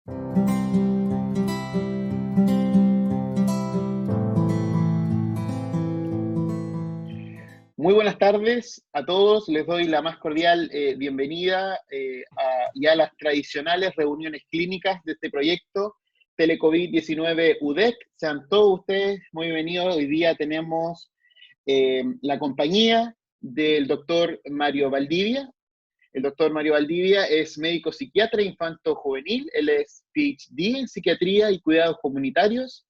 Muy buenas tardes a todos, les doy la más cordial bienvenida a ya las tradicionales reuniones clínicas de este proyecto Telecovid-19 UDEC. Sean todos ustedes muy bienvenidos. Hoy día tenemos la compañía del doctor Mario Valdivia. El doctor Mario Valdivia es médico psiquiatra infanto-juvenil, él es PhD en psiquiatría y cuidados comunitarios.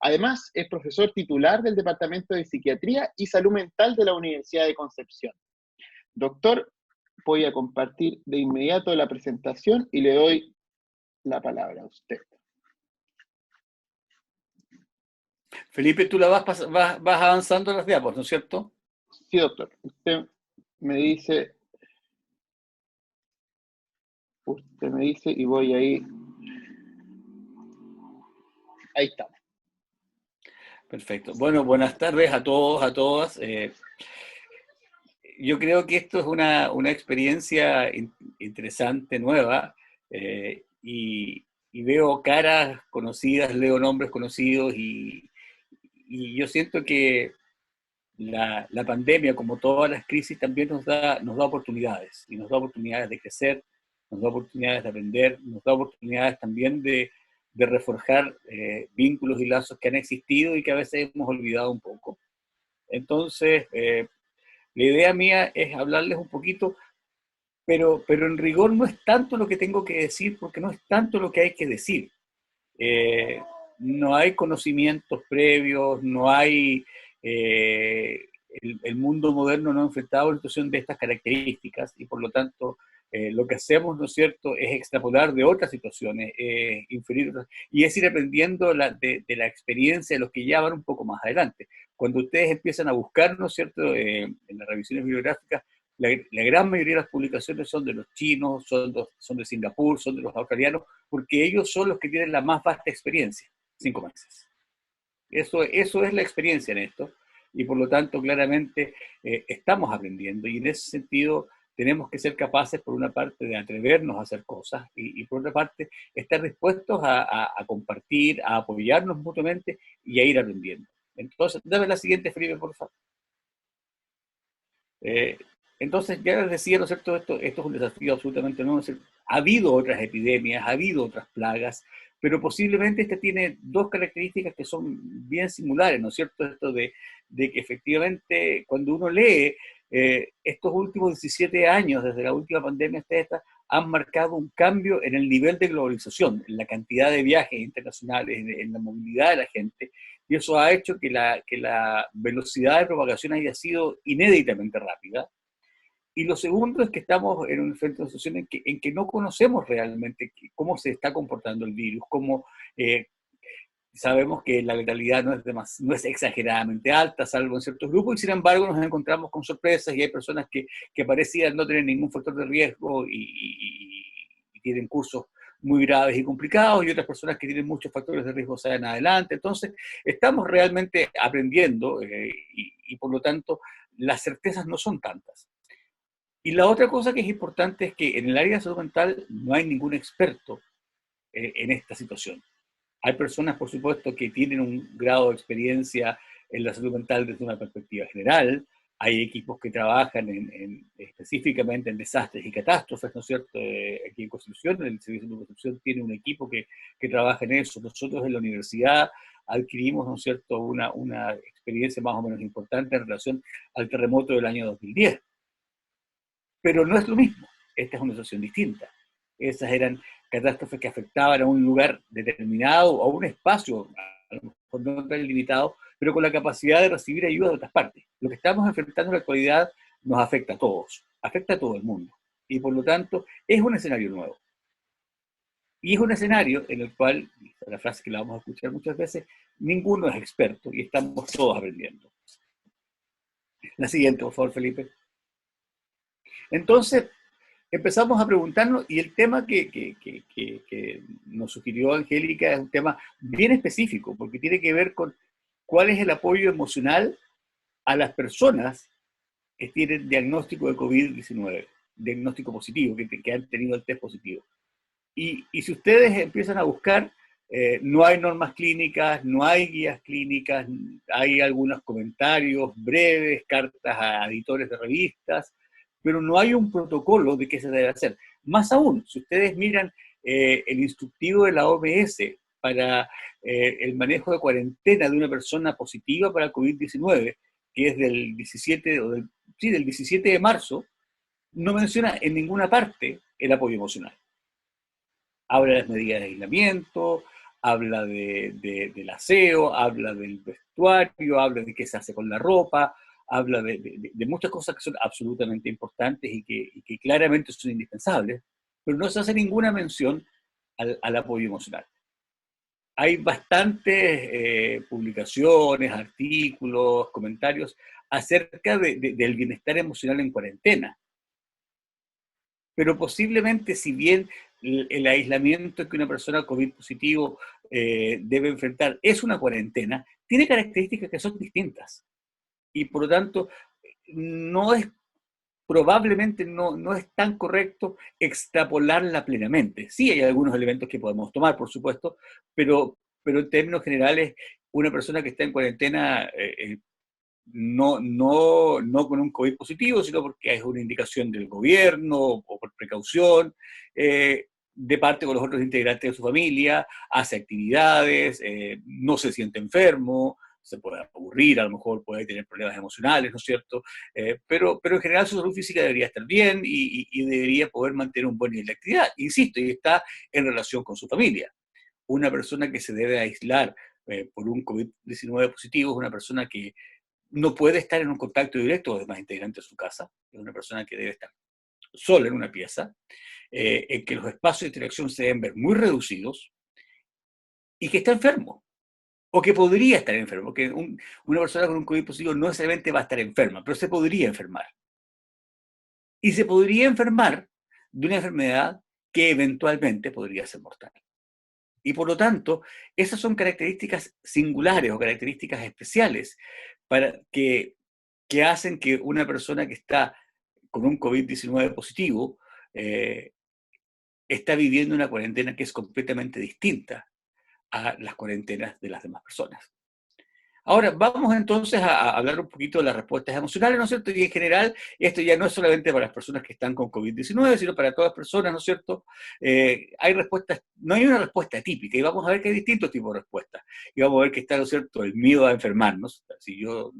Además, es profesor titular del Departamento de Psiquiatría y Salud Mental de la Universidad de Concepción. Doctor, voy a compartir de inmediato la presentación y le doy la palabra a usted. Felipe, tú la vas avanzando las diapos, ¿no es cierto? Sí, doctor. Usted me dice y voy ahí. Ahí estamos. Perfecto. Bueno, buenas tardes a todos, a todas. Yo creo que esto es una experiencia interesante, nueva, y veo caras conocidas, leo nombres conocidos, y yo siento que la pandemia, como todas las crisis, también nos da oportunidades, y nos da oportunidades de crecer, nos da oportunidades de aprender, nos da oportunidades también de reforjar vínculos y lazos que han existido y que a veces hemos olvidado un poco. Entonces, la idea mía es hablarles un poquito, pero en rigor no es tanto lo que tengo que decir, porque no es tanto lo que hay que decir. Eh, no hay conocimientos previos, no hay... el mundo moderno no ha enfrentado una situación de estas características y por lo tanto lo que hacemos, ¿no es cierto?, es extrapolar de otras situaciones, inferir otras, y es ir aprendiendo de la experiencia de los que ya van un poco más adelante. Cuando ustedes empiezan a buscar, ¿no es cierto?, en las revisiones bibliográficas, la gran mayoría de las publicaciones son de los chinos, son de Singapur, son de los australianos, porque ellos son los que tienen la más vasta experiencia, 5 meses. Eso es la experiencia en esto, y por lo tanto claramente estamos aprendiendo, y en ese sentido tenemos que ser capaces, por una parte, de atrevernos a hacer cosas, y por otra parte, estar dispuestos a compartir, a apoyarnos mutuamente y a ir aprendiendo. Entonces, dame la siguiente, Felipe, por favor. Eh, entonces, ya les decía, ¿no es cierto?, esto es un desafío absolutamente nuevo. Ha habido otras epidemias, ha habido otras plagas, pero posiblemente esta tiene dos características que son bien singulares, ¿no es cierto? Esto de que efectivamente cuando uno lee estos últimos 17 años, desde la última pandemia hasta esta, han marcado un cambio en el nivel de globalización, en la cantidad de viajes internacionales, en la movilidad de la gente, y eso ha hecho que la velocidad de propagación haya sido inéditamente rápida. Y lo segundo es que estamos en una situación en que no conocemos realmente cómo se está comportando el virus, cómo sabemos que la letalidad no es exageradamente alta, salvo en ciertos grupos, y sin embargo nos encontramos con sorpresas y hay personas que parecían no tener ningún factor de riesgo y tienen cursos muy graves y complicados, y otras personas que tienen muchos factores de riesgo salen adelante. Entonces, estamos realmente aprendiendo y por lo tanto las certezas no son tantas. Y la otra cosa que es importante es que en el área de salud mental no hay ningún experto en esta situación. Hay personas, por supuesto, que tienen un grado de experiencia en la salud mental desde una perspectiva general. Hay equipos que trabajan específicamente en desastres y catástrofes, ¿no es cierto? Aquí en Constitución, el Servicio de Constitución tiene un equipo que trabaja en eso. Nosotros en la universidad adquirimos, ¿no es cierto?, una experiencia más o menos importante en relación al terremoto del año 2010. Pero no es lo mismo. Esta es una situación distinta. Esas eran catástrofes que afectaban a un lugar determinado o a un espacio, a lo mejor no tan limitado, pero con la capacidad de recibir ayuda de otras partes. Lo que estamos enfrentando en la actualidad nos afecta a todos, afecta a todo el mundo. Y por lo tanto, es un escenario nuevo. Y es un escenario en el cual, la frase que la vamos a escuchar muchas veces, ninguno es experto y estamos todos aprendiendo. La siguiente, por favor, Felipe. Entonces, empezamos a preguntarnos, y el tema que nos sugirió Angélica es un tema bien específico, porque tiene que ver con cuál es el apoyo emocional a las personas que tienen diagnóstico de COVID-19, diagnóstico positivo, que han tenido el test positivo. Y si ustedes empiezan a buscar, no hay normas clínicas, no hay guías clínicas, hay algunos comentarios breves, cartas a editores de revistas, pero no hay un protocolo de qué se debe hacer. Más aún, si ustedes miran el instructivo de la OMS para el manejo de cuarentena de una persona positiva para COVID-19, que es del 17, del 17 de marzo, no menciona en ninguna parte el apoyo emocional. Habla de las medidas de aislamiento, habla del aseo, habla del vestuario, habla de qué se hace con la ropa, habla de muchas cosas que son absolutamente importantes y que claramente son indispensables, pero no se hace ninguna mención al apoyo emocional. Hay bastantes publicaciones, artículos, comentarios acerca del bienestar emocional en cuarentena. Pero posiblemente, si bien el aislamiento que una persona COVID positivo debe enfrentar es una cuarentena, tiene características que son distintas. Y por lo tanto, no es, probablemente no es tan correcto extrapolarla plenamente. Sí hay algunos elementos que podemos tomar, por supuesto, pero en términos generales, una persona que está en cuarentena no con un COVID positivo, sino porque es una indicación del gobierno o por precaución, de parte con los otros integrantes de su familia, hace actividades, no se siente enfermo, se puede aburrir, a lo mejor puede tener problemas emocionales, ¿no es cierto? Pero en general su salud física debería estar bien y debería poder mantener un buen nivel de actividad. Insisto, y está en relación con su familia. Una persona que se debe aislar por un COVID-19 positivo es una persona que no puede estar en un contacto directo con los demás integrantes de su casa, es una persona que debe estar sola en una pieza, en que los espacios de interacción se deben ver muy reducidos y que está enfermo, o que podría estar enfermo, que una persona con un COVID positivo no necesariamente va a estar enferma, pero se podría enfermar. Y se podría enfermar de una enfermedad que eventualmente podría ser mortal. Y por lo tanto, esas son características singulares o características especiales para que hacen que una persona que está con un COVID-19 positivo está viviendo una cuarentena que es completamente distinta a las cuarentenas de las demás personas. Ahora, vamos entonces a hablar un poquito de las respuestas emocionales, ¿no es cierto? Y en general, esto ya no es solamente para las personas que están con COVID-19, sino para todas las personas, ¿no es cierto? Hay respuestas, no hay una respuesta típica, y vamos a ver que hay distintos tipos de respuestas. Y vamos a ver que está, ¿no es cierto?, el miedo a enfermarnos. Si yo,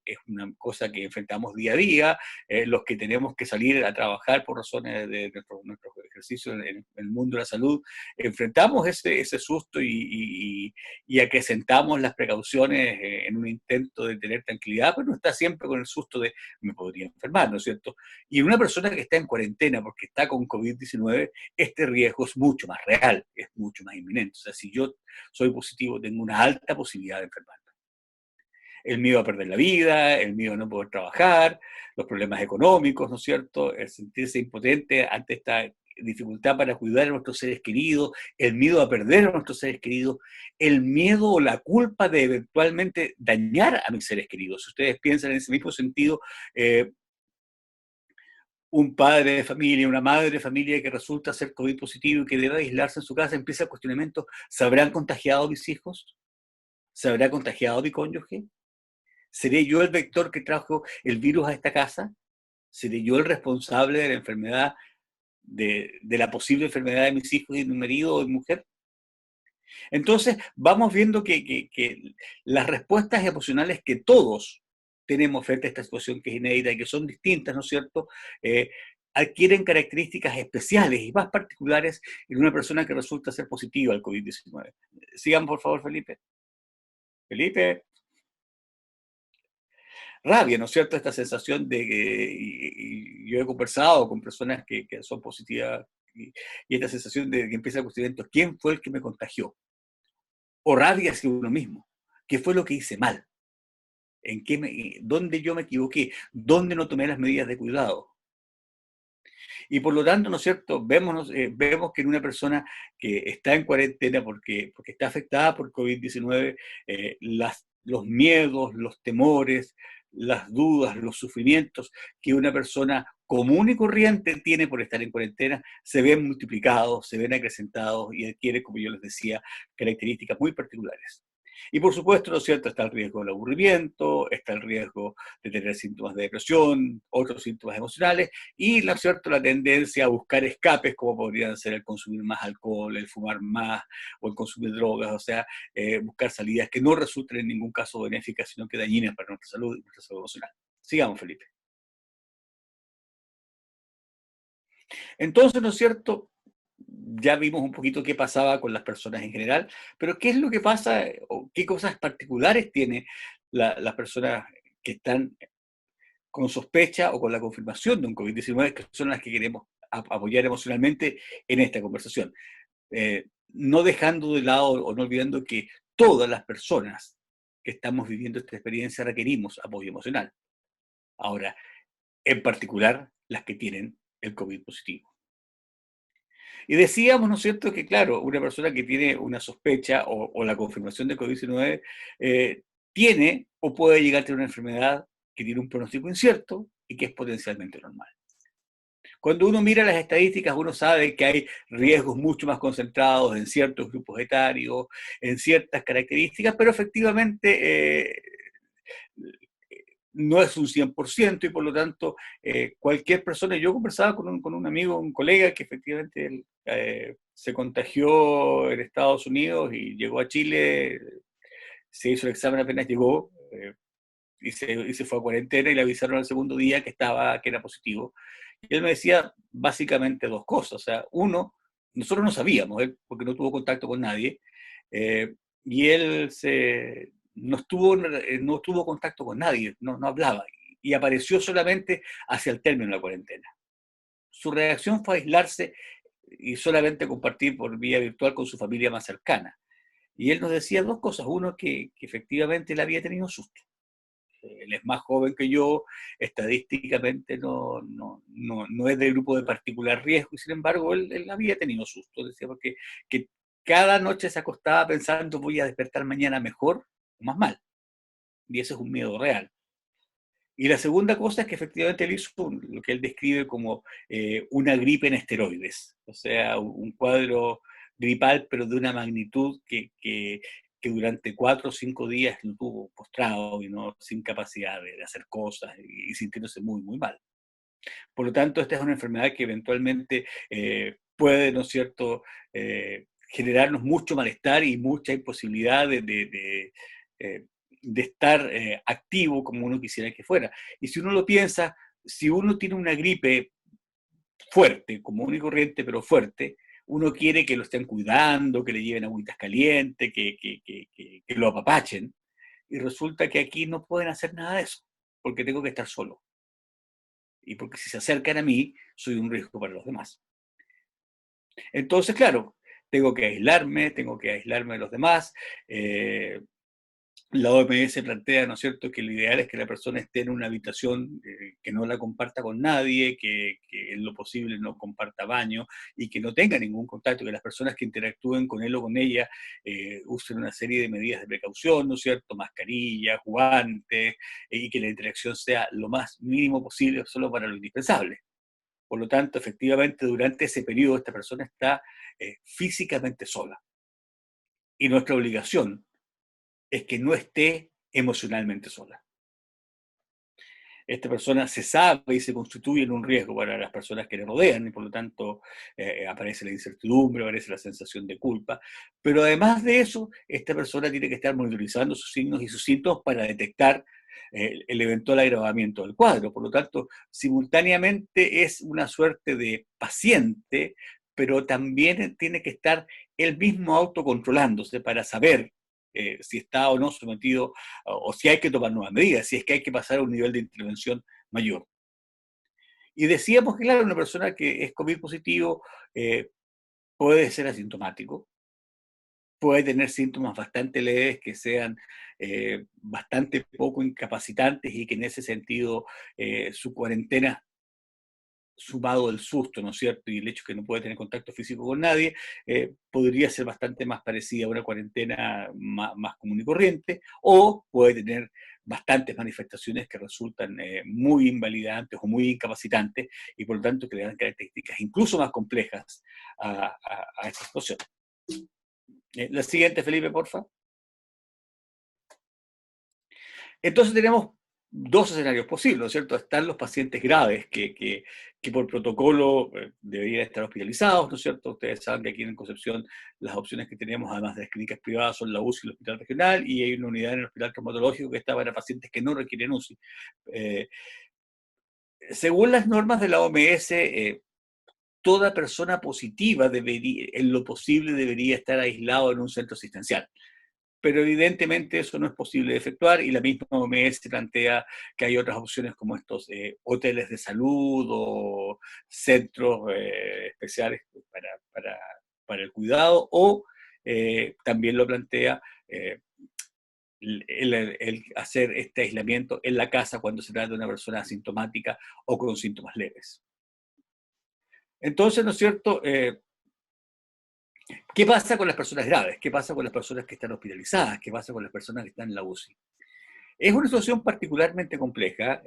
es una cosa que enfrentamos día a día, los que tenemos que salir a trabajar por razones de nuestros ejercicios en el mundo de la salud, enfrentamos ese susto y acrecentamos las precauciones en un intento de tener tranquilidad, pero no está siempre con el susto de me podría enfermar, ¿no es cierto? Y en una persona que está en cuarentena porque está con COVID-19, este riesgo es mucho más real, es mucho más inminente. O sea, si yo soy positivo, tengo una alta posibilidad de enfermarme. El miedo a perder la vida, el miedo a no poder trabajar, los problemas económicos, ¿no es cierto? El sentirse impotente ante esta dificultad para cuidar a nuestros seres queridos, el miedo a perder a nuestros seres queridos, el miedo o la culpa de eventualmente dañar a mis seres queridos. Si ustedes piensan en ese mismo sentido, un padre de familia, una madre de familia que resulta ser COVID positivo y que debe aislarse en su casa, empieza el cuestionamiento: ¿se habrán contagiado a mis hijos? ¿Se habrá contagiado a mi cónyuge? ¿Seré yo el vector que trajo el virus a esta casa? ¿Seré yo el responsable de la enfermedad, de la posible enfermedad de mis hijos y de mi marido o de mi mujer? Entonces, vamos viendo que las respuestas emocionales que todos tenemos frente a esta situación que es inédita y que son distintas, ¿no es cierto?, adquieren características especiales y más particulares en una persona que resulta ser positiva al COVID-19. Sigan, por favor, Felipe. Felipe. Rabia, ¿no es cierto? Esta sensación de que, y yo he conversado con personas que son positivas, y esta sensación de que empieza a cuestionar, ¿quién fue el que me contagió? O rabia hacia uno mismo. ¿Qué fue lo que hice mal? ¿Dónde yo me equivoqué? ¿Dónde no tomé las medidas de cuidado? Y por lo tanto, ¿no es cierto?, vemos que en una persona que está en cuarentena porque está afectada por COVID-19, los miedos, los temores, las dudas, los sufrimientos que una persona común y corriente tiene por estar en cuarentena, se ven multiplicados, se ven acrecentados y adquiere, como yo les decía, características muy particulares. Y por supuesto, ¿no es cierto?, está el riesgo del aburrimiento, está el riesgo de tener síntomas de depresión, otros síntomas emocionales, y, ¿no es cierto?, la tendencia a buscar escapes, como podrían ser el consumir más alcohol, el fumar más, o el consumir drogas, o sea, buscar salidas que no resulten en ningún caso benéficas, sino que dañinas para nuestra salud y nuestra salud emocional. Sigamos, Felipe. Entonces, ¿no es cierto?, ya vimos un poquito qué pasaba con las personas en general, pero ¿qué es lo que pasa o qué cosas particulares tiene las personas que están con sospecha o con la confirmación de un COVID-19, que son las que queremos apoyar emocionalmente en esta conversación? No dejando de lado o no olvidando que todas las personas que estamos viviendo esta experiencia requerimos apoyo emocional. Ahora, en particular las que tienen el COVID positivo. Y decíamos, ¿no es cierto?, que claro, una persona que tiene una sospecha o la confirmación de COVID-19 tiene o puede llegar a tener una enfermedad que tiene un pronóstico incierto y que es potencialmente normal. Cuando uno mira las estadísticas, uno sabe que hay riesgos mucho más concentrados en ciertos grupos etarios, en ciertas características, pero efectivamente no es un 100% y por lo tanto cualquier persona, yo conversaba con un amigo, un colega que efectivamente se contagió en Estados Unidos y llegó a Chile, se hizo el examen apenas llegó y se fue a cuarentena y le avisaron al segundo día que era positivo. Y él me decía básicamente dos cosas, o sea, uno, nosotros no sabíamos, porque no tuvo contacto con nadie, y él no tuvo contacto con nadie, no hablaba, y apareció solamente hacia el término de la cuarentena. Su reacción fue aislarse y solamente compartir por vía virtual con su familia más cercana. Y él nos decía dos cosas. Uno, que efectivamente él había tenido susto. Él es más joven que yo, estadísticamente no es del grupo de particular riesgo, y sin embargo él había tenido susto, decía, porque que cada noche se acostaba pensando voy a despertar mañana mejor o más mal, y ese es un miedo real. Y la segunda cosa es que efectivamente él hizo lo que él describe como una gripe en esteroides, o sea, un cuadro gripal, pero de una magnitud que durante 4 o 5 días lo tuvo postrado y no sin capacidad de hacer cosas y sintiéndose muy, muy mal. Por lo tanto, esta es una enfermedad que eventualmente puede, ¿no es cierto?, generarnos mucho malestar y mucha imposibilidad de estar activo como uno quisiera que fuera. Y si uno lo piensa, si uno tiene una gripe fuerte, común y corriente, pero fuerte, uno quiere que lo estén cuidando, que le lleven agüitas calientes, que lo apapachen. Y resulta que aquí no pueden hacer nada de eso, porque tengo que estar solo. Y porque si se acercan a mí, soy un riesgo para los demás. Entonces, claro, tengo que aislarme de los demás. La OMS plantea, ¿no es cierto?, que lo ideal es que la persona esté en una habitación que no la comparta con nadie, que en lo posible no comparta baño y que no tenga ningún contacto, que las personas que interactúen con él o con ella usen una serie de medidas de precaución, ¿no es cierto?, mascarillas, guantes, y que la interacción sea lo más mínimo posible, solo para lo indispensable. Por lo tanto, efectivamente, durante ese periodo esta persona está físicamente sola. Y nuestra obligación es que no esté emocionalmente sola. Esta persona se sabe y se constituye en un riesgo para las personas que le rodean y por lo tanto aparece la incertidumbre, aparece la sensación de culpa. Pero además de eso, esta persona tiene que estar monitorizando sus signos y sus síntomas para detectar el eventual agravamiento del cuadro. Por lo tanto, simultáneamente es una suerte de paciente, pero también tiene que estar él mismo autocontrolándose para saber si está o no sometido, o si hay que tomar nuevas medidas, si es que hay que pasar a un nivel de intervención mayor. Y decíamos que, claro, una persona que es COVID positivo puede ser asintomático, puede tener síntomas bastante leves que sean bastante poco incapacitantes y que en ese sentido su cuarentena sumado el susto, ¿no es cierto?, y el hecho que no puede tener contacto físico con nadie, podría ser bastante más parecida a una cuarentena más común y corriente, o puede tener bastantes manifestaciones que resultan muy invalidantes o muy incapacitantes y por lo tanto que le dan características incluso más complejas a esta situación. La siguiente, Felipe, porfa. Entonces tenemos dos escenarios posibles, ¿no es cierto? Están los pacientes graves que por protocolo deberían estar hospitalizados, ¿no es cierto? Ustedes saben que aquí en Concepción las opciones que tenemos, además de las clínicas privadas, son la UCI y el hospital regional, y hay una unidad en el hospital traumatológico que está para pacientes que no requieren UCI. Según las normas de la OMS, toda persona positiva debería, en lo posible debería estar aislado en un centro asistencial. Pero evidentemente eso no es posible de efectuar y la misma OMS plantea que hay otras opciones como estos hoteles de salud o centros especiales para el cuidado o también lo plantea el hacer este aislamiento en la casa cuando se trata de una persona asintomática o con síntomas leves. Entonces, ¿no es cierto? ¿Qué pasa con las personas graves? ¿Qué pasa con las personas que están hospitalizadas? ¿Qué pasa con las personas que están en la UCI? Es una situación particularmente compleja.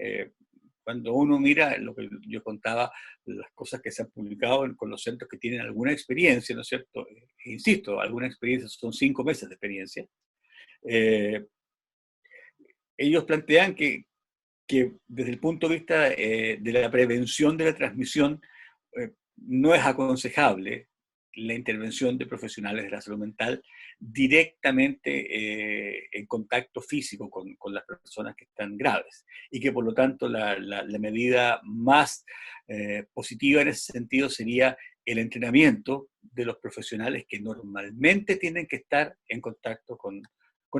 Cuando uno mira lo que yo contaba, las cosas que se han publicado con los centros que tienen alguna experiencia, ¿no es cierto? Insisto, alguna experiencia son 5 meses de experiencia. Ellos plantean que desde el punto de vista de la prevención de la transmisión, no es aconsejable la intervención de profesionales de la salud mental directamente en contacto físico con las personas que están graves y que por lo tanto la medida más positiva en ese sentido sería el entrenamiento de los profesionales que normalmente tienen que estar en contacto con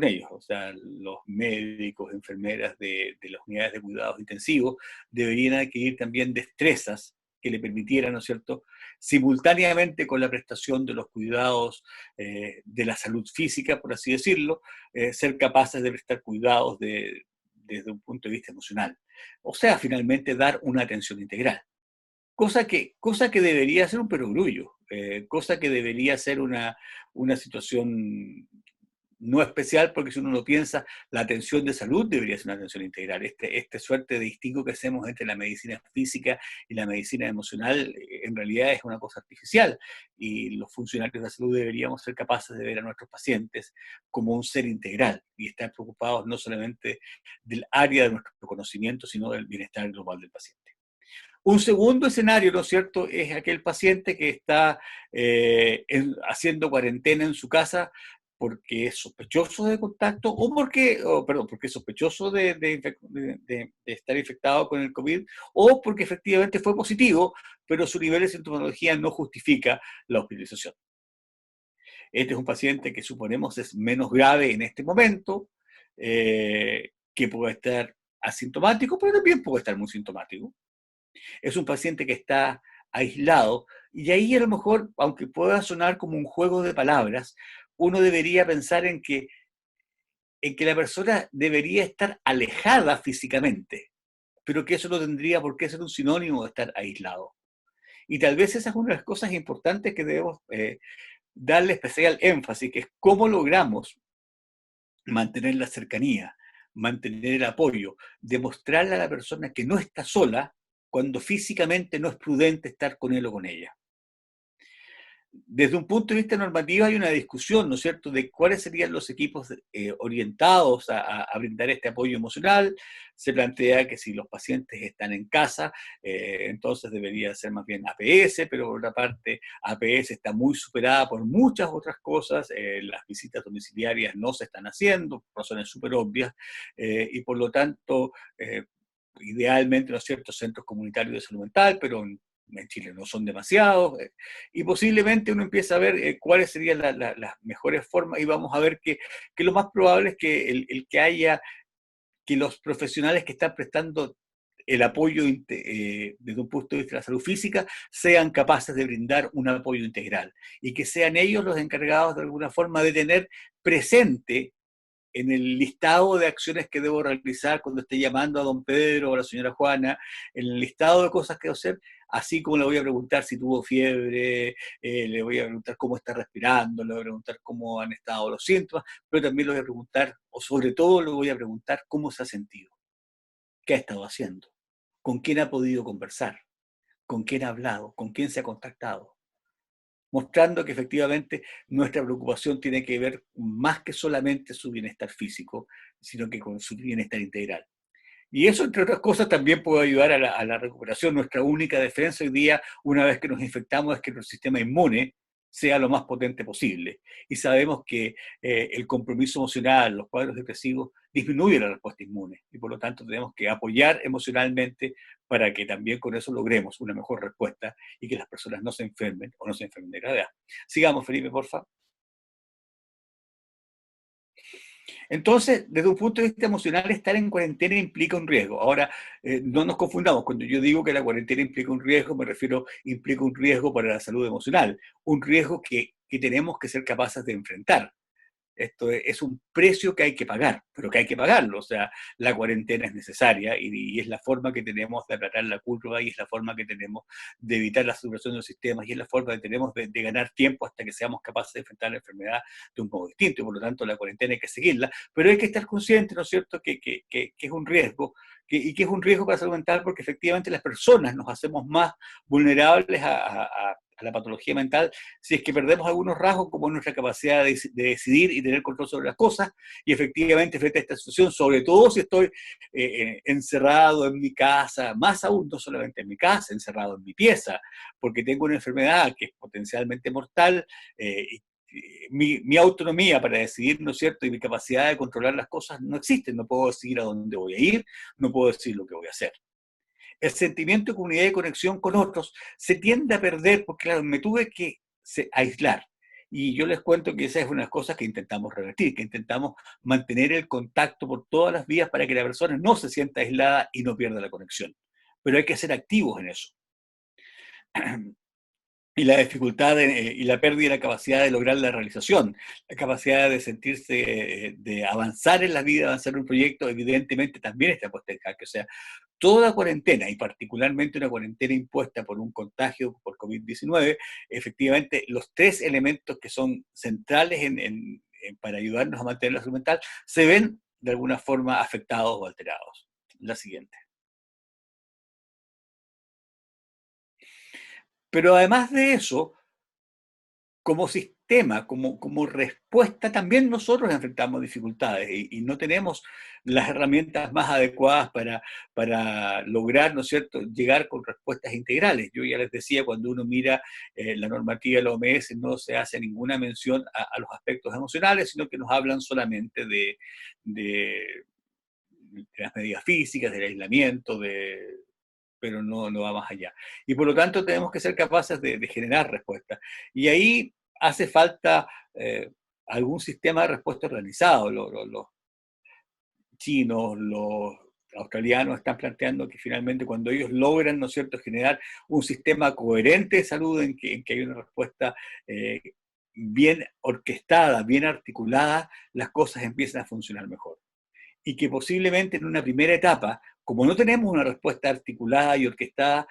ellos, o sea, los médicos, enfermeras de las unidades de cuidados intensivos deberían adquirir también destrezas que le permitieran, ¿no es cierto?, simultáneamente con la prestación de los cuidados de la salud física, por así decirlo, ser capaces de prestar cuidados desde un punto de vista emocional. O sea, finalmente dar una atención integral. Cosa que debería ser un perogrullo, cosa que debería ser una situación no especial, porque si uno lo piensa, la atención de salud debería ser una atención integral. Este suerte de distingo que hacemos entre la medicina física y la medicina emocional, en realidad es una cosa artificial, y los funcionarios de la salud deberíamos ser capaces de ver a nuestros pacientes como un ser integral y estar preocupados no solamente del área de nuestro conocimiento, sino del bienestar global del paciente. Un segundo escenario, ¿no es cierto?, es aquel paciente que está haciendo cuarentena en su casa porque es sospechoso de contacto o porque es sospechoso de estar infectado con el COVID o porque efectivamente fue positivo, pero su nivel de sintomatología no justifica la hospitalización. Este es un paciente que suponemos es menos grave en este momento, que puede estar asintomático, pero también puede estar muy sintomático. Es un paciente que está aislado y ahí a lo mejor, aunque pueda sonar como un juego de palabras, uno debería pensar en que la persona debería estar alejada físicamente, pero que eso no tendría por qué ser un sinónimo de estar aislado. Y tal vez esa es una de las cosas importantes que debemos darle especial énfasis, que es cómo logramos mantener la cercanía, mantener el apoyo, demostrarle a la persona que no está sola cuando físicamente no es prudente estar con él o con ella. Desde un punto de vista normativo hay una discusión, ¿no es cierto?, de cuáles serían los equipos orientados a brindar este apoyo emocional. Se plantea que si los pacientes están en casa, entonces debería ser más bien APS, pero por otra parte APS está muy superada por muchas otras cosas. Las visitas domiciliarias no se están haciendo, por razones súper obvias, y por lo tanto, idealmente, ¿no es cierto?, centros comunitarios de salud mental, pero en Chile no son demasiados, y posiblemente uno empieza a ver cuáles serían las mejores formas, y vamos a ver que lo más probable es que que los profesionales que están prestando el apoyo desde un punto de vista de la salud física sean capaces de brindar un apoyo integral, y que sean ellos los encargados de alguna forma de tener presente en el listado de acciones que debo realizar cuando esté llamando a don Pedro o a la señora Juana, en el listado de cosas que debo hacer, así como le voy a preguntar si tuvo fiebre, le voy a preguntar cómo está respirando, le voy a preguntar cómo han estado los síntomas, pero también le voy a preguntar, o sobre todo le voy a preguntar cómo se ha sentido, qué ha estado haciendo, con quién ha podido conversar, con quién ha hablado, con quién se ha contactado, mostrando que efectivamente nuestra preocupación tiene que ver más que solamente su bienestar físico, sino que con su bienestar integral. Y eso, entre otras cosas, también puede ayudar a la recuperación. Nuestra única defensa hoy día, una vez que nos infectamos, es que nuestro sistema inmune sea lo más potente posible. Y sabemos que el compromiso emocional, los cuadros depresivos, disminuye la respuesta inmune. Y por lo tanto tenemos que apoyar emocionalmente para que también con eso logremos una mejor respuesta y que las personas no se enfermen o no se enfermen de gravedad. Sigamos, Felipe, por favor. Entonces, desde un punto de vista emocional, estar en cuarentena implica un riesgo. Ahora, no nos confundamos. Cuando yo digo que la cuarentena implica un riesgo, me refiero, implica un riesgo para la salud emocional, un riesgo que tenemos que ser capaces de enfrentar. Esto es un precio que hay que pagar, pero que hay que pagarlo. O sea, la cuarentena es necesaria y es la forma que tenemos de aplatar la curva y es la forma que tenemos de evitar la saturación de los sistemas y es la forma que tenemos de ganar tiempo hasta que seamos capaces de enfrentar la enfermedad de un modo distinto. Y por lo tanto, la cuarentena hay que seguirla, pero hay que estar consciente, ¿no es cierto?, que es un riesgo y que es un riesgo para la salud mental porque efectivamente las personas nos hacemos más vulnerables a la patología mental si es que perdemos algunos rasgos como nuestra capacidad de decidir y tener control sobre las cosas, y efectivamente frente a esta situación, sobre todo si estoy encerrado en mi casa, más aún no solamente en mi casa, encerrado en mi pieza, porque tengo una enfermedad que es potencialmente mortal, mi autonomía para decidir, ¿no es cierto?, y mi capacidad de controlar las cosas no existen, no puedo decidir a dónde voy a ir, no puedo decir lo que voy a hacer. El sentimiento de comunidad y conexión con otros se tiende a perder porque, claro, me tuve que aislar. Y yo les cuento que esa es una de las cosas que intentamos revertir, que intentamos mantener el contacto por todas las vías para que la persona no se sienta aislada y no pierda la conexión. Pero hay que ser activos en eso. Y la dificultad y la pérdida de la capacidad de lograr la realización, la capacidad de sentirse, de avanzar en la vida, avanzar en un proyecto, evidentemente también está puesta en jaque. O sea, toda cuarentena, y particularmente una cuarentena impuesta por un contagio por COVID-19, efectivamente los tres elementos que son centrales para ayudarnos a mantener la salud mental se ven de alguna forma afectados o alterados. La siguiente. Pero además de eso, como sistema, como respuesta, también nosotros enfrentamos dificultades y no tenemos las herramientas más adecuadas para lograr, ¿no es cierto?, llegar con respuestas integrales. Yo ya les decía, cuando uno mira la normativa de la OMS, no se hace ninguna mención a los aspectos emocionales, sino que nos hablan solamente de las medidas físicas, del aislamiento, pero no va más allá. Y por lo tanto tenemos que ser capaces de generar respuestas. Y ahí hace falta algún sistema de respuesta organizado. Los chinos, los australianos están planteando que finalmente cuando ellos logran, ¿no es cierto?, generar un sistema coherente de salud en que hay una respuesta bien orquestada, bien articulada, las cosas empiezan a funcionar mejor. Y que posiblemente en una primera etapa, como no tenemos una respuesta articulada y orquestada,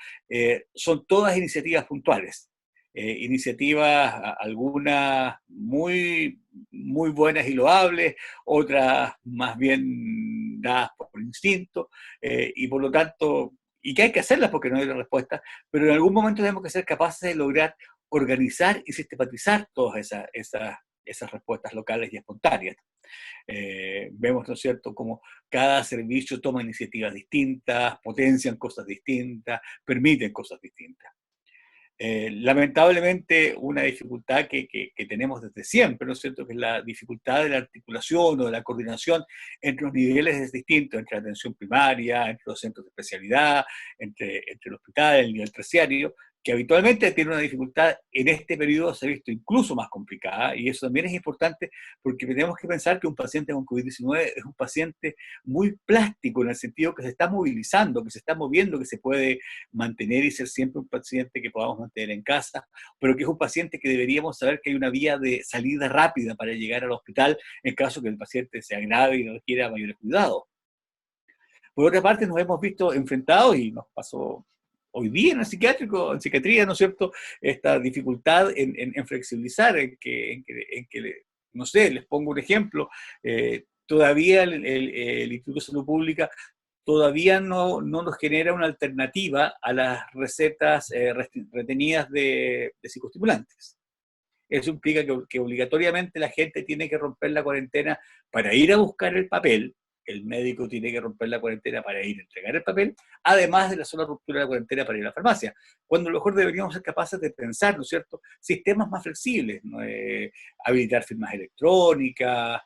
son todas iniciativas puntuales. Iniciativas, algunas muy buenas y loables, otras más bien dadas por instinto, y por lo tanto, y que hay que hacerlas porque no hay respuesta, pero en algún momento tenemos que ser capaces de lograr organizar y sistematizar todas esas respuestas locales y espontáneas. Vemos, ¿no es cierto?, como cada servicio toma iniciativas distintas, potencian cosas distintas, permiten cosas distintas. Lamentablemente, una dificultad que tenemos desde siempre, ¿no es cierto?, que es la dificultad de la articulación o de la coordinación entre los niveles distintos, entre la atención primaria, entre los centros de especialidad, entre el hospital, el nivel terciario, que habitualmente tiene una dificultad, en este periodo se ha visto incluso más complicada, y eso también es importante porque tenemos que pensar que un paciente con COVID-19 es un paciente muy plástico, en el sentido que se está movilizando, que se está moviendo, que se puede mantener y ser siempre un paciente que podamos mantener en casa, pero que es un paciente que deberíamos saber que hay una vía de salida rápida para llegar al hospital en caso que el paciente sea grave y no requiera mayores cuidados. Por otra parte, nos hemos visto enfrentados, y nos pasó hoy día en el psiquiátrico, en psiquiatría, ¿no es cierto?, esta dificultad en flexibilizar, no sé, les pongo un ejemplo, todavía el Instituto de Salud Pública todavía no nos genera una alternativa a las recetas retenidas de psicoestimulantes. Eso implica que obligatoriamente la gente tiene que romper la cuarentena para ir a buscar el papel, el médico tiene que romper la cuarentena para ir a entregar el papel, además de la sola ruptura de la cuarentena para ir a la farmacia, cuando a lo mejor deberíamos ser capaces de pensar, ¿no es cierto?, sistemas más flexibles, ¿no? Habilitar firmas electrónicas,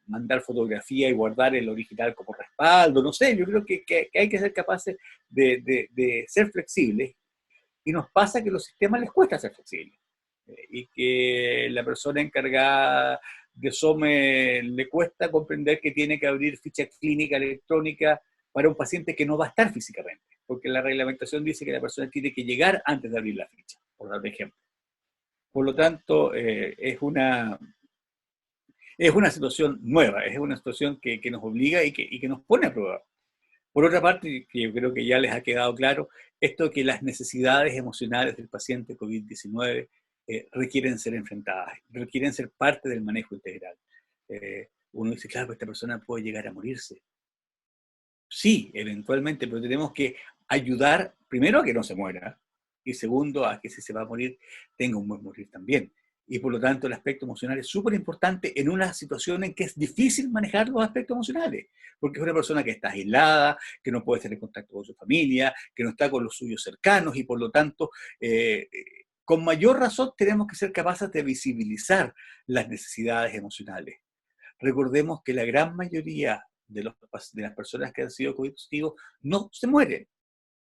mandar fotografía y guardar el original como respaldo, no sé, yo creo que hay que ser capaces de ser flexibles, y nos pasa que a los sistemas les cuesta ser flexibles, y que la persona encargada de SOME le cuesta comprender que tiene que abrir ficha clínica electrónica para un paciente que no va a estar físicamente, porque la reglamentación dice que la persona tiene que llegar antes de abrir la ficha, por dar ejemplo. Por lo tanto, es una situación nueva, es una situación que nos obliga y que nos pone a prueba. Por otra parte, que yo creo que ya les ha quedado claro, esto que las necesidades emocionales del paciente COVID-19 requieren ser enfrentadas, requieren ser parte del manejo integral. Uno dice, claro, esta persona puede llegar a morirse. Sí, eventualmente, pero tenemos que ayudar, primero, a que no se muera, y segundo, a que si se va a morir, tenga un buen morir también. Y por lo tanto, el aspecto emocional es súper importante en una situación en que es difícil manejar los aspectos emocionales, porque es una persona que está aislada, que no puede estar en contacto con su familia, que no está con los suyos cercanos, y por lo tanto, con mayor razón tenemos que ser capaces de visibilizar las necesidades emocionales. Recordemos que la gran mayoría de las personas que han sido COVID positivos no se mueren,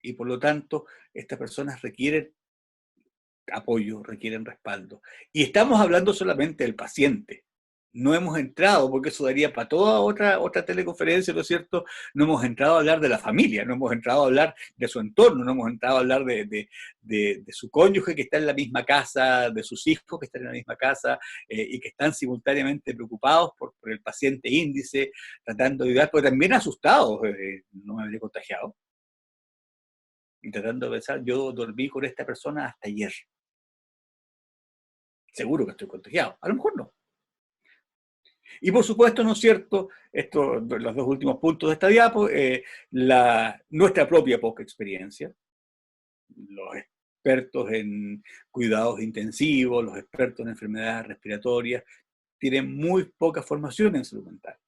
y por lo tanto, estas personas requieren apoyo, requieren respaldo. Y estamos hablando solamente del paciente. No hemos entrado, porque eso daría para toda otra teleconferencia, ¿no es cierto? No hemos entrado a hablar de la familia, no hemos entrado a hablar de su entorno, no hemos entrado a hablar de su cónyuge que está en la misma casa, de sus hijos que están en la misma casa, y que están simultáneamente preocupados por el paciente índice, tratando de ayudar, pero también asustados, no me habré contagiado. Y tratando de pensar, yo dormí con esta persona hasta ayer. Seguro que estoy contagiado. A lo mejor no. Y por supuesto, ¿no es cierto? Los dos últimos puntos de esta diapo, nuestra propia poca experiencia, los expertos en cuidados intensivos, los expertos en enfermedades respiratorias, tienen muy poca formación en salud mental.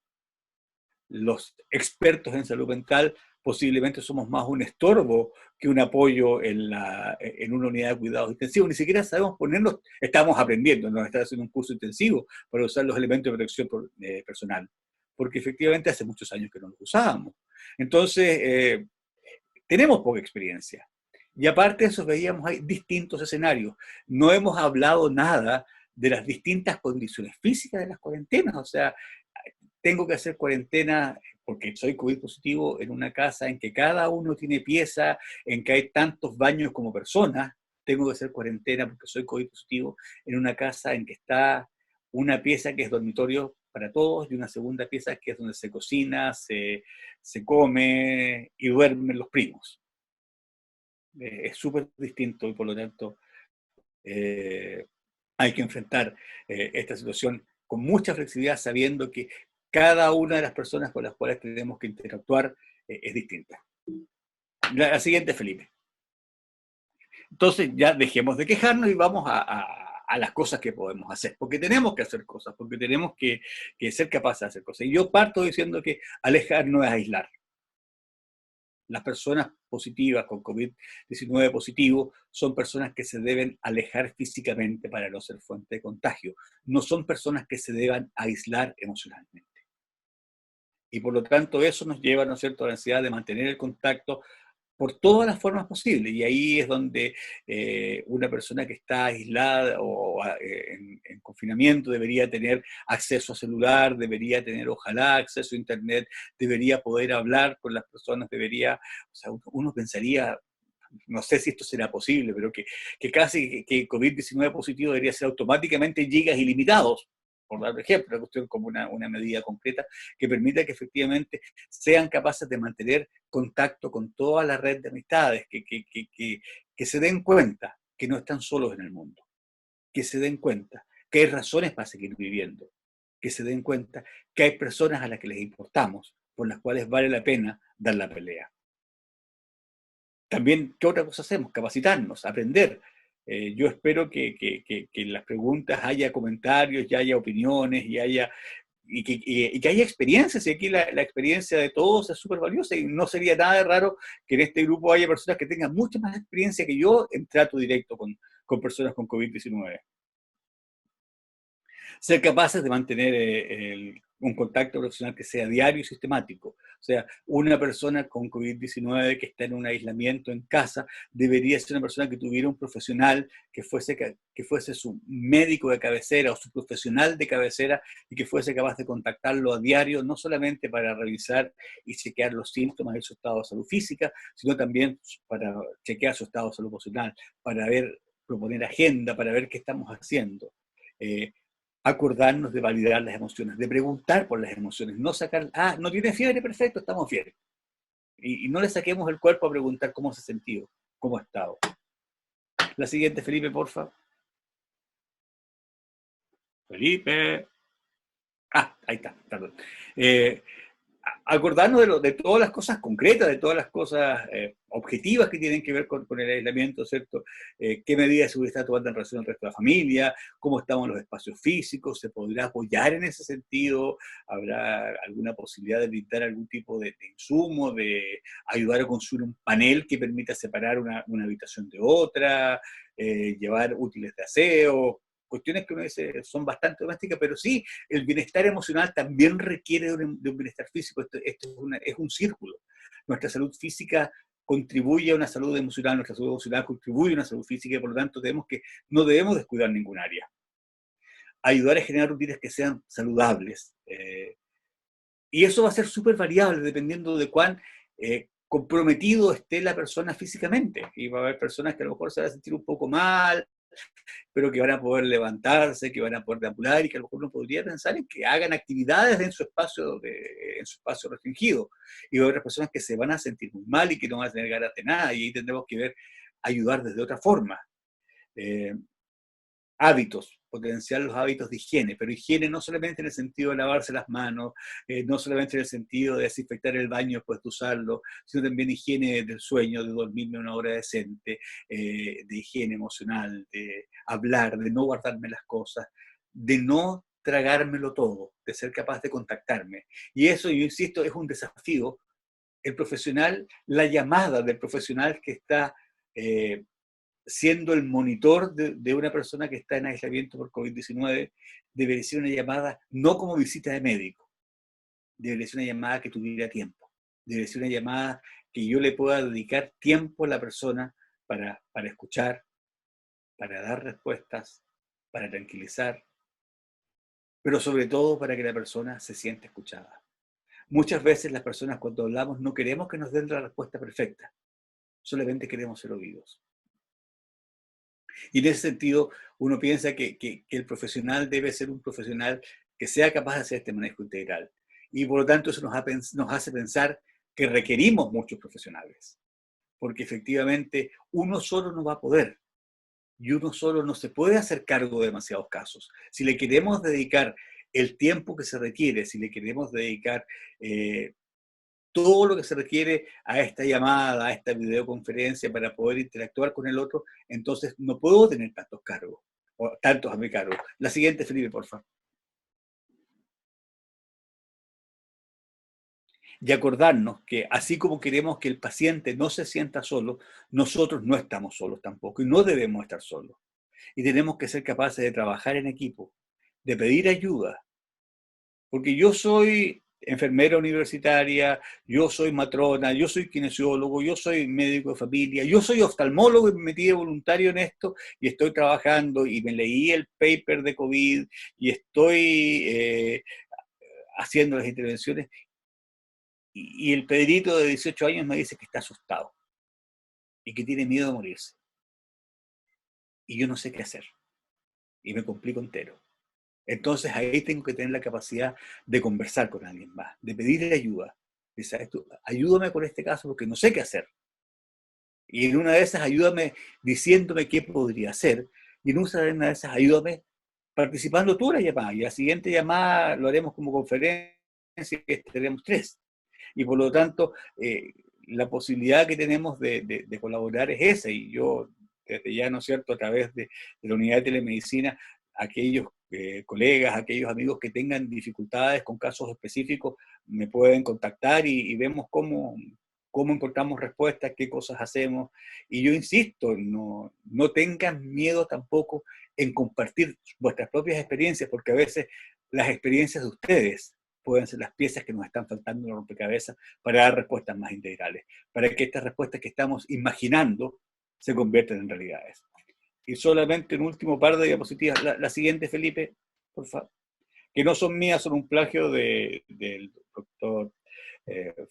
Los expertos en salud mental posiblemente somos más un estorbo que un apoyo en una unidad de cuidados intensivos. Ni siquiera sabemos ponernos, estamos aprendiendo, nos está haciendo un curso intensivo para usar los elementos de protección personal, porque efectivamente hace muchos años que no los usábamos. Entonces, tenemos poca experiencia. Y aparte de eso, veíamos hay distintos escenarios. No hemos hablado nada de las distintas condiciones físicas de las cuarentenas. O sea, tengo que hacer cuarentena porque soy COVID positivo en una casa en que cada uno tiene pieza, en que hay tantos baños como personas. Tengo que hacer cuarentena porque soy COVID positivo en una casa en que está una pieza que es dormitorio para todos y una segunda pieza que es donde se cocina, se come y duermen los primos. Es súper distinto y por lo tanto hay que enfrentar esta situación con mucha flexibilidad, sabiendo que cada una de las personas con las cuales tenemos que interactuar es distinta. La siguiente, Felipe. Entonces ya dejemos de quejarnos y vamos a las cosas que podemos hacer, porque tenemos que hacer cosas, porque tenemos que ser capaces de hacer cosas. Y yo parto diciendo que alejar no es aislar. Las personas positivas con COVID-19 positivo son personas que se deben alejar físicamente para no ser fuente de contagio. No son personas que se deban aislar emocionalmente. Y por lo tanto eso nos lleva, ¿no es cierto?, a la necesidad de mantener el contacto por todas las formas posibles. Y ahí es donde una persona que está aislada o en confinamiento debería tener acceso a celular, debería tener ojalá acceso a internet, debería poder hablar con las personas, debería, o sea, uno pensaría, no sé si esto será posible, pero que casi que COVID-19 positivo debería ser automáticamente gigas ilimitados, por dar un ejemplo, una cuestión como una medida concreta que permita que efectivamente sean capaces de mantener contacto con toda la red de amistades, que se den cuenta que no están solos en el mundo, que se den cuenta que hay razones para seguir viviendo, que se den cuenta que hay personas a las que les importamos, por las cuales vale la pena dar la pelea. También, ¿qué otra cosa hacemos? Capacitarnos, aprender. Yo espero que en las preguntas haya comentarios, y haya opiniones, y que haya experiencias, y aquí la experiencia de todos es súper valiosa, y no sería nada de raro que en este grupo haya personas que tengan mucha más experiencia que yo en trato directo con personas con COVID-19. Ser capaces de mantener un contacto profesional que sea diario y sistemático. O sea, una persona con COVID-19 que está en un aislamiento en casa debería ser una persona que tuviera un profesional que fuese su médico de cabecera o su profesional de cabecera y que fuese capaz de contactarlo a diario, no solamente para revisar y chequear los síntomas de su estado de salud física, sino también para chequear su estado de salud emocional, para ver, proponer agenda, para ver qué estamos haciendo. Acordarnos de validar las emociones, de preguntar por las emociones, no sacar, no tiene fiebre, perfecto, estamos bien. Y no le saquemos el cuerpo a preguntar cómo se ha sentido, cómo ha estado. La siguiente, Felipe, porfa. Felipe. Ahí está, perdón. Acordarnos de todas las cosas concretas, de todas las cosas objetivas que tienen que ver con el aislamiento, ¿cierto? ¿Qué medidas de seguridad está tomando en relación al resto de la familia? ¿Cómo estamos en los espacios físicos? ¿Se podrá apoyar en ese sentido? ¿Habrá alguna posibilidad de brindar algún tipo de insumo, de ayudar a construir un panel que permita separar una habitación de otra, llevar útiles de aseo? Cuestiones que uno dice son bastante domésticas, pero sí, el bienestar emocional también requiere de un bienestar físico. Esto es un círculo. Nuestra salud física contribuye a una salud emocional, nuestra salud emocional contribuye a una salud física, y por lo tanto no debemos descuidar ningún área. Ayudar a generar rutinas que sean saludables. Y eso va a ser súper variable dependiendo de cuán comprometido esté la persona físicamente. Y va a haber personas que a lo mejor se van a sentir un poco mal, pero que van a poder levantarse, que van a poder deambular, y que a lo mejor uno podría pensar en que hagan actividades en su espacio restringido. Y hay otras personas que se van a sentir muy mal y que no van a tener ganas de nada, y ahí tendremos que ver, ayudar desde otra forma. Hábitos, potenciar los hábitos de higiene, pero higiene no solamente en el sentido de lavarse las manos, no solamente en el sentido de desinfectar el baño después de usarlo, sino también higiene del sueño, de dormirme una hora decente, de higiene emocional, de hablar, de no guardarme las cosas, de no tragármelo todo, de ser capaz de contactarme. Y eso, yo insisto, es un desafío. El profesional, la llamada del profesional que está siendo el monitor de una persona que está en aislamiento por COVID-19, debería ser una llamada no como visita de médico, debería ser una llamada que tuviera tiempo, debería ser una llamada que yo le pueda dedicar tiempo a la persona para escuchar, para dar respuestas, para tranquilizar, pero sobre todo para que la persona se sienta escuchada. Muchas veces las personas, cuando hablamos, no queremos que nos den la respuesta perfecta, solamente queremos ser oídos. Y en ese sentido, uno piensa que el profesional debe ser un profesional que sea capaz de hacer este manejo integral. Y por lo tanto, eso nos hace pensar que requerimos muchos profesionales, porque efectivamente uno solo no va a poder, y uno solo no se puede hacer cargo de demasiados casos. Si le queremos dedicar el tiempo que se requiere, si le queremos dedicar todo lo que se requiere a esta llamada, a esta videoconferencia para poder interactuar con el otro, entonces no puedo tener tantos cargos, o tantos a mi cargo. La siguiente, Felipe, por favor. Y acordarnos que así como queremos que el paciente no se sienta solo, nosotros no estamos solos tampoco, y no debemos estar solos. Y tenemos que ser capaces de trabajar en equipo, de pedir ayuda, porque yo soy enfermera universitaria, yo soy matrona, yo soy kinesiólogo, yo soy médico de familia, yo soy oftalmólogo y me metí de voluntario en esto y estoy trabajando y me leí el paper de COVID y estoy haciendo las intervenciones, y el Pedrito de 18 años me dice que está asustado y que tiene miedo de morirse. Y yo no sé qué hacer y me complico entero. Entonces ahí tengo que tener la capacidad de conversar con alguien más, de pedirle ayuda. Dice, ayúdame con este caso porque no sé qué hacer. Y en una de esas ayúdame diciéndome qué podría hacer. Y en una de esas ayúdame participando tú en la llamada. Y la siguiente llamada lo haremos como conferencia y estaremos tres. Y por lo tanto, la posibilidad que tenemos de colaborar es esa. Y yo, desde ya, ¿no es cierto?, a través de la unidad de telemedicina, aquellos colegas, aquellos amigos que tengan dificultades con casos específicos, me pueden contactar y vemos cómo encontramos respuestas, qué cosas hacemos. Y yo insisto, no tengan miedo tampoco en compartir vuestras propias experiencias, porque a veces las experiencias de ustedes pueden ser las piezas que nos están faltando en el rompecabezas para dar respuestas más integrales, para que estas respuestas que estamos imaginando se conviertan en realidades. Y solamente un último par de diapositivas, la siguiente, Felipe, por favor, que no son mías, son un plagio del doctor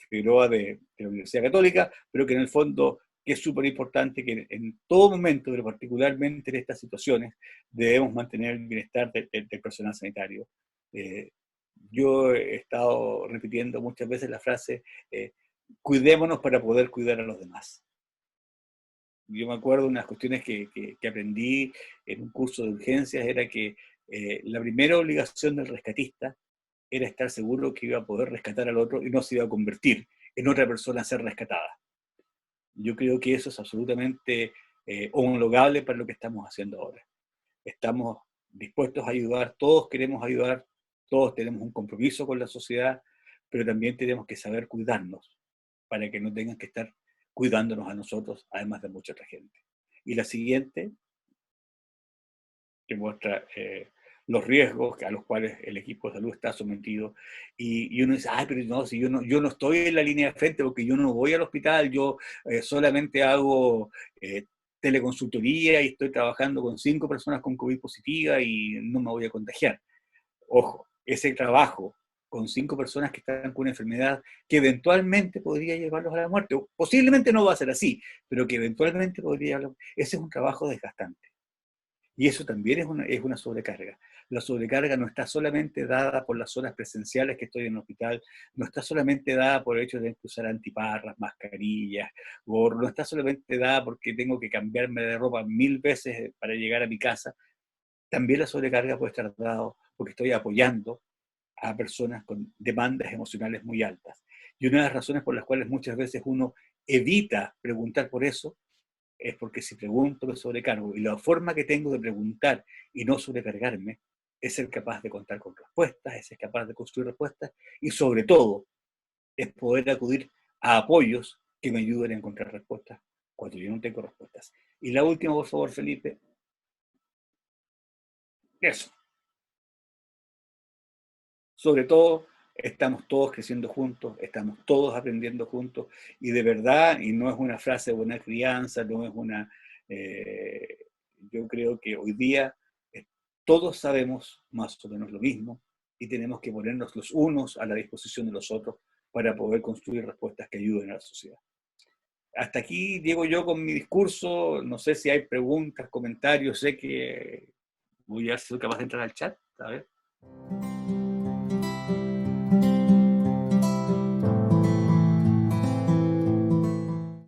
Figueroa de la Universidad Católica, pero que en el fondo es súper importante que en todo momento, pero particularmente en estas situaciones, debemos mantener el bienestar del personal sanitario. Yo he estado repitiendo muchas veces la frase, cuidémonos para poder cuidar a los demás. Yo me acuerdo de unas cuestiones que aprendí en un curso de urgencias, era que la primera obligación del rescatista era estar seguro que iba a poder rescatar al otro y no se iba a convertir en otra persona a ser rescatada. Yo creo que eso es absolutamente homologable para lo que estamos haciendo ahora. Estamos dispuestos a ayudar, todos queremos ayudar, todos tenemos un compromiso con la sociedad, pero también tenemos que saber cuidarnos para que no tengan que estar cuidándonos a nosotros, además de mucha otra gente. Y la siguiente, que muestra los riesgos a los cuales el equipo de salud está sometido, y uno dice, ay, pero no, si yo no estoy en la línea de frente porque yo no voy al hospital, yo solamente hago teleconsultoría y estoy trabajando con 5 personas con COVID positiva y no me voy a contagiar. Ojo, ese trabajo con 5 personas que están con una enfermedad que eventualmente podría llevarlos a la muerte, o posiblemente no va a ser así, pero que eventualmente podría llevarlos, ese es un trabajo desgastante. Y eso también es una sobrecarga. La sobrecarga no está solamente dada por las horas presenciales que estoy en el hospital, no está solamente dada por el hecho de usar antiparras, mascarillas, gorro, no está solamente dada porque tengo que cambiarme de ropa 1000 veces para llegar a mi casa. También la sobrecarga puede estar dada porque estoy apoyando a personas con demandas emocionales muy altas. Y una de las razones por las cuales muchas veces uno evita preguntar por eso es porque si pregunto me sobrecargo. Y la forma que tengo de preguntar y no sobrecargarme es ser capaz de contar con respuestas, es ser capaz de construir respuestas y sobre todo es poder acudir a apoyos que me ayuden a encontrar respuestas cuando yo no tengo respuestas. Y la última, por favor, Felipe. Eso. Sobre todo, estamos todos creciendo juntos, estamos todos aprendiendo juntos, y de verdad, y no es una frase de buena crianza, no es una... yo creo que hoy día todos sabemos más o menos lo mismo, y tenemos que ponernos los unos a la disposición de los otros para poder construir respuestas que ayuden a la sociedad. Hasta aquí llego yo con mi discurso, no sé si hay preguntas, comentarios, sé que voy a ser capaz de entrar al chat, a ver.